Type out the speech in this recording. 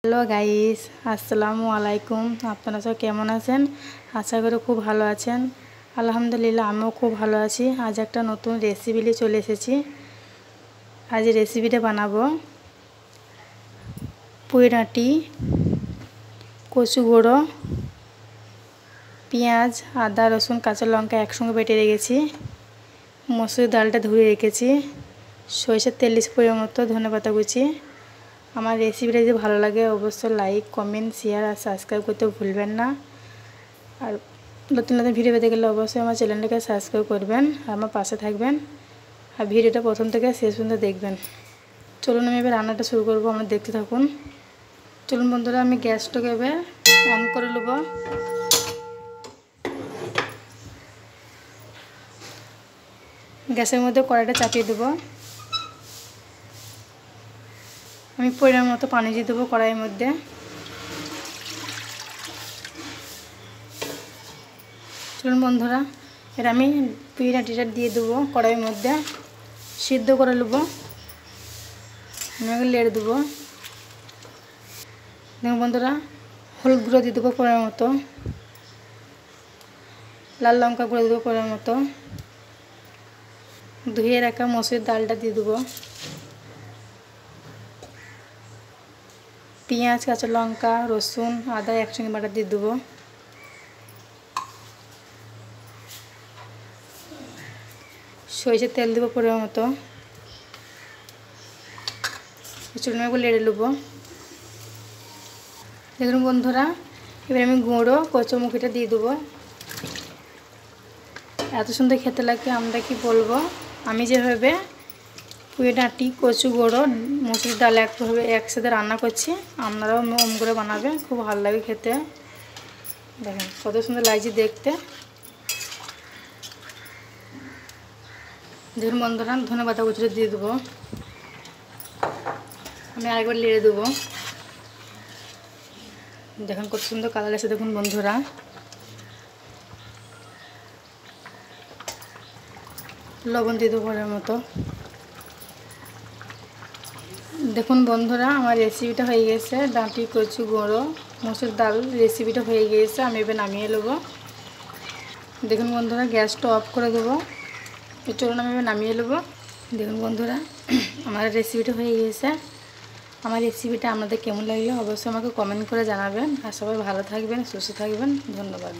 Hello guys, আসসালামু আলাইকুম। আপনারা সব কেমন আছেন? আশা করি খুব ভালো আছেন। আলহামদুলিল্লাহ, আমিও খুব ভালো আছি। আজ একটা নতুন রেসিপি নিয়ে চলে এসেছি। আজ রেসিপিটা বানাবো পুঁইডাঁটি, কচু গুঁড়ো, পেঁয়াজ, আদা, রসুন, কাঁচা লঙ্কা একসঙ্গে বেটে রেখেছি। মসুর ডালটা ধুয়ে রেখেছি। সরষের তেল পরিমাণ মতো, ধনেপাতা কুচি। আমার রেসিপিটা যদি ভালো লাগে অবশ্যই লাইক, কমেন্ট, শেয়ার আর সাবস্ক্রাইব করতে ভুলবেন না। আর নতুন নতুন ভিডিও পেতে গেলে অবশ্যই আমার চ্যানেলটাকে সাবস্ক্রাইব করবেন আর আমার পাশে থাকবেন। আর ভিডিওটা প্রথম থেকে শেষ পর্যন্ত দেখবেন। চলুন আমি এবার রান্নাটা শুরু করবো, আমরা দেখতে থাকুন। চলুন বন্ধুরা, আমি গ্যাসটাকে এবার অন করে নেব। গ্যাসের মধ্যে কড়াইটা চাপিয়ে দেবো। আমি পরিমাণ মতো পানি দিয়ে দেবো কড়াইয়ের মধ্যে। চলুন বন্ধুরা, এটা আমি পুঁইডাঁটিটা দিয়ে দেবো কড়াইয়ের মধ্যে, সিদ্ধ করে নেবো। আমি লেড়ে দেবো। দেখুন বন্ধুরা, হলুদ গুঁড়ো দিয়ে দেবো পরিমাণ মতো, লাল লঙ্কা গুঁড়ো দেবো পরিমাণ মতো, ধুয়ে রাখা মসুর ডালটা দিয়ে দেবো, পেঁয়াজ, কাঁচা লঙ্কা, রসুন, আদা একসঙ্গে বাটা দিয়ে দেবো। সরষের তেল দেবো পরিমাণ মতো। চুলগুলো লেড়ে নেবো। দেখুন বন্ধুরা, এবার আমি গুঁড়ো কচুমুখিটা দিয়ে দেবো। এত সুন্দর খেতে লাগে, আমরা কি বলবো। আমি যেভাবে পুঁইডাঁটি, কচু গুঁড়ো, মসুর ডাল একসাথে রান্না করছি, আপনারাও ওম করে বানাবেন, খুব ভালো লাগে খেতে। দেখেন কত সুন্দর লাগছে দেখতে। দেখুন বন্ধুরা, ধনেপাতা কুচিটা দিয়ে দেবো। আমি আরেকবার লেড়ে দেবো। দেখুন কত সুন্দর কালার এসে, দেখুন বন্ধুরা। লবণ দিয়ে দেবো পরিমাণ মতো। দেখুন বন্ধুরা, আমার রেসিপিটা হয়ে গেছে। ডাঁটি, কচু গুঁড়ো, মসুর ডাল রেসিপিটা হয়ে গিয়েছে। আমি এবার নামিয়ে নেবো। দেখুন বন্ধুরা, গ্যাসটা অফ করে দেবো। চলুন আমি এবার নামিয়ে নেবো। দেখুন বন্ধুরা, আমার রেসিপিটা হয়ে গিয়েছে। আমার রেসিপিটা আপনাদের কেমন লাগলো অবশ্যই আমাকে কমেন্ট করে জানাবেন। আর সবাই ভালো থাকবেন, সুস্থ থাকবেন। ধন্যবাদ।